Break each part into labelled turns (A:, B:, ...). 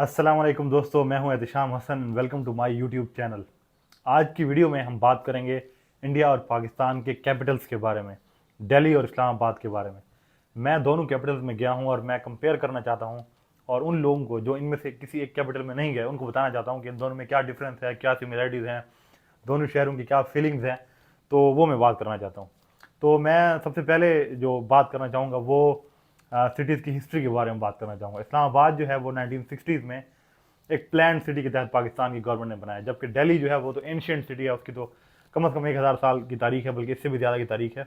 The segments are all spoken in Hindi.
A: अस्सलाम वालेकुम दोस्तों, मैं हूं Ehtisham Hasan. Welcome to my YouTube channel. आज की वीडियो में हम बात करेंगे इंडिया और पाकिस्तान के कैपिटल्स के बारे में, दिल्ली और इस्लामाबाद के बारे में। मैं दोनों कैपिटल्स में गया हूं और मैं कंपेयर करना चाहता हूं, और उन लोगों को जो इनमें से किसी एक कैपिटल में नहीं गए उनको बताना चाहता हूं कि इन दोनों में क्या डिफरेंस है, क्या सिमिलरिटीज़ हैं, दोनों शहरों की क्या फीलिंग्स हैं। तो वो मैं बात करना चाहता हूँ। तो मैं सबसे पहले जो बात करना चाहूँगा वो सिटीज़ की हिस्ट्री के बारे में बात करना चाहूँगा। इस्लामाबाद जो है वो 1960s में एक प्लान सिटी के तहत पाकिस्तान की गवर्नमेंट ने बनाया, जबकि दिल्ली जो है वो तो एंशियंट सिटी है, उसकी तो कम से कम 1000 साल की तारीख है, बल्कि इससे भी ज़्यादा की तारीख है।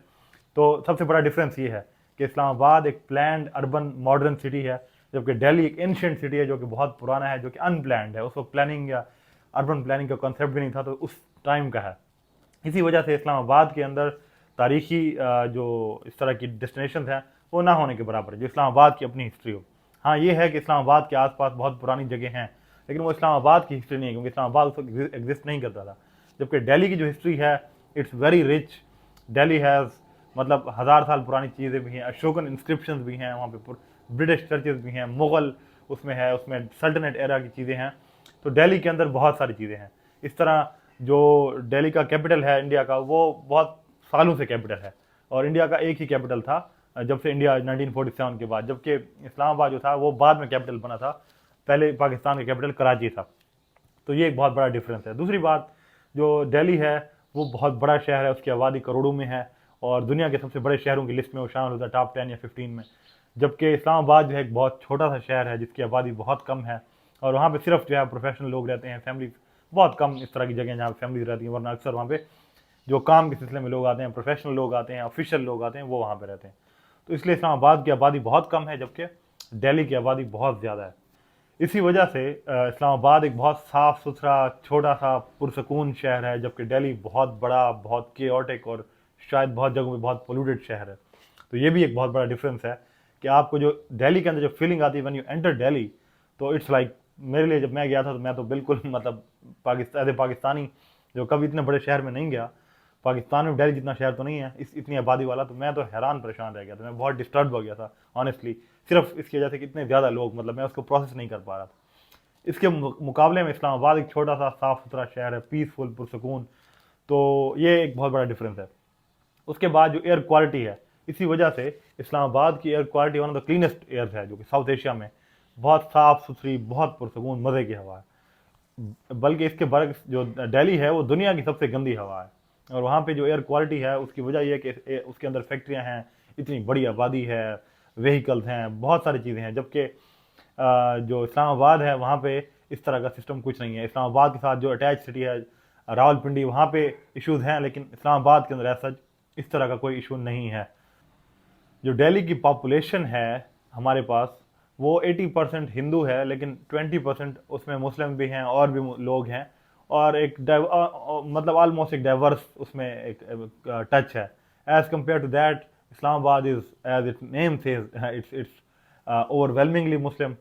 A: तो सबसे बड़ा डिफरेंस ये है कि इस्लामाबाद एक प्लान्ड अर्बन मॉडर्न सिटी है, जबकि दिल्ली एक एंशियंट सिटी है जो कि बहुत पुराना है, जो कि अनप्लैंड है। उसको प्लानिंग या अर्बन प्लानिंग का कॉन्सेप्ट भी नहीं था, तो उस टाइम का है। इसी वजह से इस्लामाबाद के अंदर तारीखी जो इस तरह की डेस्टिनेशन हैं वो ना होने के बराबर है, जो इस्लामाबाद की अपनी हिस्ट्री हो। हाँ, ये है कि इस्लामाबाद के आसपास बहुत पुरानी जगह हैं, लेकिन वो इस्लामाबाद की हिस्ट्री नहीं है, क्योंकि इस्लामाबाद उस वक्त एग्जिस्ट नहीं करता था। जबकि दिल्ली की जो हिस्ट्री है, it's very rich. Delhi has मतलब 1000 साल पुरानी चीज़ें भी हैं, अशोकन इंस्क्रिप्शन भी हैं वहाँ पे, ब्रिटिश चर्चेज भी हैं, मुग़ल उसमें है, उसमें सल्टनट एरा की चीज़ें हैं। तो दिल्ली के अंदर बहुत सारी चीज़ें हैं। इस तरह जो दिल्ली का कैपिटल है इंडिया का, वो बहुत सालों से कैपिटल है, और इंडिया का एक ही कैपिटल था जब से इंडिया 1947 के बाद, जबकि इस्लामाबाद जो था वो बाद में कैपिटल बना था। पहले पाकिस्तान का कैपिटल कराची था। तो ये एक बहुत बड़ा डिफरेंस है। दूसरी बात, जो दिल्ली है वो बहुत बड़ा शहर है, उसकी आबादी करोड़ों में है, और दुनिया के सबसे बड़े शहरों की लिस्ट में वो शामिल होता है, टॉप 10 या 15 में। जबकि इस्लामाबाद जो है एक बहुत छोटा सा शहर है जिसकी आबादी बहुत कम है, और वहाँ पे सिर्फ जो है प्रोफेशनल लोग रहते हैं, फैमिली बहुत कम इस तरह की जगह जहाँ पे फैमिलीज रहती हैं, वरना अक्सर वहाँ पे जो काम के सिलसिले में लोग आते हैं, प्रोफेशनल लोग आते हैं, ऑफिशियल लोग आते हैं, वो वहाँ पे रहते हैं। तो इसलिए इस्लामाबाद की आबादी बहुत कम है, जबकि दिल्ली की आबादी बहुत ज़्यादा है। इसी वजह से इस्लामाबाद एक बहुत साफ़ सुथरा छोटा सा पुरसकून शहर है, जबकि दिल्ली बहुत बड़ा, बहुत केओटिक और शायद बहुत जगहों में बहुत पोल्यूटेड शहर है। तो ये भी एक बहुत बड़ा डिफरेंस है कि आपको जो दिल्ली के अंदर जो फीलिंग आती है व्हेन यू एंटर दिल्ली, तो इट्स लाइक मेरे लिए जब मैं गया था तो मैं तो बिल्कुल मतलब पाकिस्तानी जो कभी इतने बड़े शहर में नहीं गया, पाकिस्तान में दिल्ली जितना शहर तो नहीं है इतनी आबादी वाला, तो मैं तो हैरान परेशान रह गया था। मैं बहुत डिस्टर्ब हो गया था ऑनेस्टली, सिर्फ इसकी वजह से कि इतने ज़्यादा लोग, मतलब मैं उसको प्रोसेस नहीं कर पा रहा था। इसके मुकाबले में इस्लामाबाद एक छोटा सा साफ़ सुथरा शहर है, पीसफुल, पुरसकून। तो ये एक बहुत बड़ा डिफरेंस है। उसके बाद जो एयर क्वालिटी है, इसी वजह से इस्लामाबाद की air quality one of the cleanest air है, जो कि साउथ एशिया में बहुत साफ़ सुथरी, बहुत पुरसकून, मज़े की हवा है। बल्कि इसके बरक्स जो दिल्ली है वो दुनिया की सबसे गंदी हवा है, और वहाँ पे जो एयर क्वालिटी है उसकी वजह यह है कि उसके अंदर फैक्ट्रियाँ हैं, इतनी बड़ी आबादी है, व्हीकल्स हैं, बहुत सारी चीज़ें हैं। जबकि जो इस्लामाबाद है वहाँ पे इस तरह का सिस्टम कुछ नहीं है। इस्लामाबाद के साथ जो अटैच सिटी है रावलपिंडी, वहाँ पे इश्यूज़ हैं, लेकिन इस्लामाबाद के अंदर ऐसा इस तरह का कोई इशू नहीं है। जो दिल्ली की पॉपुलेशन है हमारे पास, वो 80% हिंदू है, लेकिन 20% उसमें मुस्लिम भी हैं और भी लोग हैं, और एक मतलब ऑलमोस्ट एक डाइवर्स उसमें एक टच है। As compared to that, Islamabad is as it name says, it's overwhelmingly Muslim,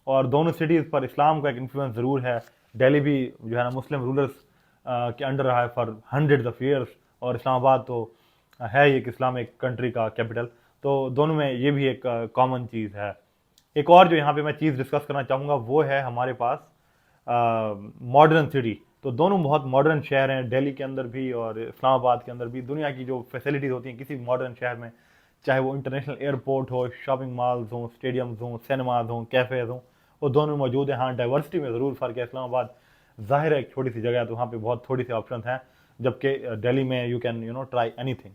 A: और दोनों सिटीज़ पर इस्लाम का एक इन्फ्लुएंस ज़रूर है। दिल्ली भी जो है ना मुस्लिम रूलर्स के अंडर रहा है फॉर हंड्रेड्स ऑफ ईयर्स, और इस्लामाबाद तो है एक इस्लामिक कंट्री का कैपिटल। तो दोनों में ये भी एक कॉमन चीज़ है। एक और जो यहाँ पे मैं चीज़ डिस्कस करना चाहूँगा वो है हमारे पास मॉडर्न सिटी। तो दोनों बहुत मॉडर्न शहर हैं, दिल्ली के अंदर भी और इस्लामाबाद के अंदर भी। दुनिया की जो फैसिलिटीज़ होती हैं किसी मॉडर्न शहर में, चाहे वो इंटरनेशनल एयरपोर्ट हो, शॉपिंग मॉल्स हों, स्टेडियम्स हों, सिनेमाज हों, कैफ़ेज़ हों, वो दोनों मौजूद हैं। हाँ, डाइवर्सिटी में ज़रूर फ़र्क है। इस्लामाबाद ज़ाहिर है एक छोटी सी जगह है, तो वहाँ पे बहुत थोड़ी सी ऑप्शन हैं, जबकि दिल्ली में यू कैन ट्राई एनीथिंग।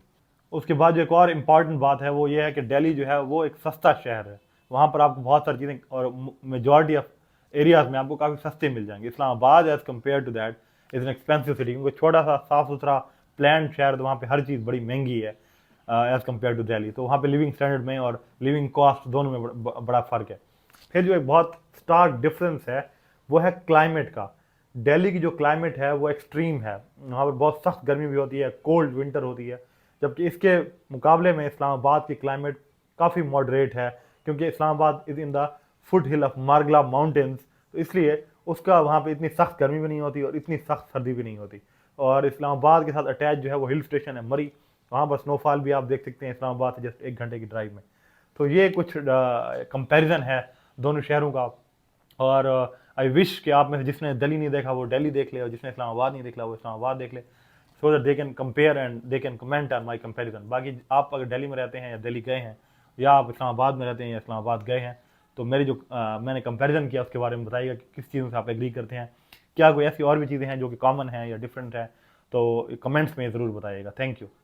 A: उसके बाद जो एक और इम्पॉर्टेंट बात है वो ये है कि दिल्ली जो है वो एक सस्ता शहर है। वहाँ पर आपको बहुत सारी चीज़ें और मेजॉरिटी ऑफ एरियाज़ में आपको काफ़ी सस्ते मिल जाएंगे। Islamabad as compare to that is an expensive city, क्योंकि छोटा सा साफ़ सुथरा प्लान शहर, तो वहाँ पे हर चीज़ बड़ी महंगी है एज़ कम्पेयर टू दिल्ली। तो वहाँ पे लिविंग स्टैंडर्ड में और लिविंग कॉस्ट दोनों में बड़ा फ़र्क है। फिर जो एक बहुत स्टार्क डिफरेंस है वो है क्लाइमेट का। दिल्ली की जो क्लाइमेट है वो एक्सट्रीम है, वहाँ पर बहुत सख्त गर्मी भी होती है, कोल्ड विंटर होती है। जबकि इसके मुकाबले में इस्लामाबाद की क्लाइमेट काफ़ी मॉडरेट है, क्योंकि Islamabad is in the foot hill of Margalla mountains, तो इसलिए उसका वहाँ पे इतनी सख्त गर्मी भी नहीं होती और इतनी सख्त सर्दी भी नहीं होती। और इस्लामाबाद के साथ अटैच जो है वो हिल स्टेशन है मरी, वहाँ पर स्नोफॉल भी आप देख सकते हैं इस्लामाबाद से जस्ट 1 घंटे की ड्राइव में। तो ये कुछ कंपैरिजन है दोनों शहरों का। और आई विश कि आप में से जिसने दिल्ली नहीं देखा वो दिल्ली देख ले, और जिसने इस्लामाबाद नहीं देखा वो इस्लामाबाद देख ले, so that they can compare and they can comment on my comparison. बाकी आप अगर दिल्ली में रहते हैं या दिल्ली गए हैं, या आप इस्लामाबाद में रहते हैं या इस्लामाबाद गए हैं, तो मेरी जो मैंने कंपैरिजन किया उसके बारे में बताइएगा कि किस चीज़ों से आप एग्री करते हैं, क्या कोई ऐसी और भी चीज़ें हैं जो कि कॉमन हैं या डिफरेंट है, तो कमेंट्स में ज़रूर बताइएगा। Thank you.